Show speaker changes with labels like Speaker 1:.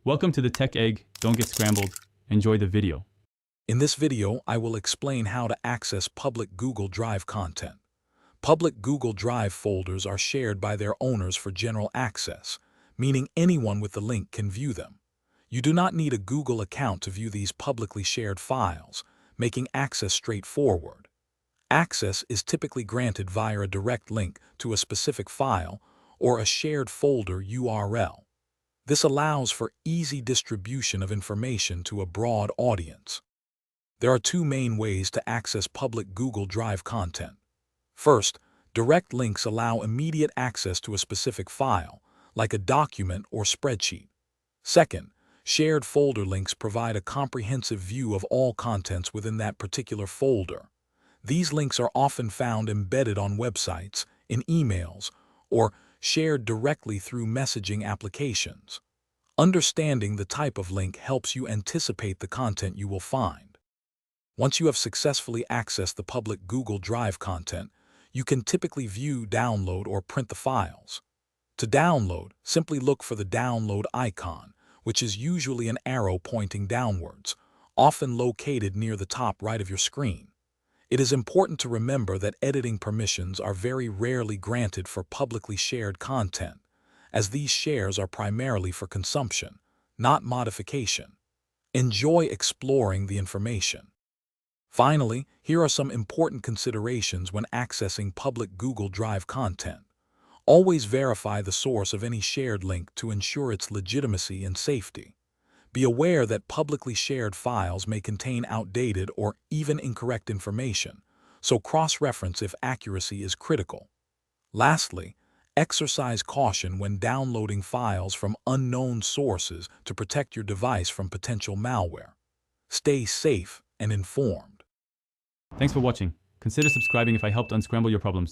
Speaker 1: Welcome to the Tech Egg. Don't get scrambled. Enjoy the video.
Speaker 2: In this video, I will explain how to access public Google Drive content. Public Google Drive folders are shared by their owners for general access, meaning anyone with the link can view them. You do not need a Google account to view these publicly shared files, making access straightforward. Access is typically granted via a direct link to a specific file or a shared folder URL. This allows for easy distribution of information to a broad audience. There are two main ways to access public Google Drive content. First, direct links allow immediate access to a specific file, like a document or spreadsheet. Second, shared folder links provide a comprehensive view of all contents within that particular folder. These links are often found embedded on websites, in emails, or shared directly through messaging applications. Understanding the type of link helps you anticipate the content you will find. Once you have successfully accessed the public Google Drive content, you can typically view, download, or print the files. To download, simply look for the download icon, which is usually an arrow pointing downwards, often located near the top right of your screen. It is important to remember that editing permissions are very rarely granted for publicly shared content, as these shares are primarily for consumption, not modification. Enjoy exploring the information. Finally, here are some important considerations when accessing public Google Drive content. Always verify the source of any shared link to ensure its legitimacy and safety. Be aware that publicly shared files may contain outdated or even incorrect information, so cross-reference if accuracy is critical. Lastly, exercise caution when downloading files from unknown sources to protect your device from potential malware. Stay safe and informed.
Speaker 1: Thanks for watching. Consider subscribing if I helped unscramble your problems.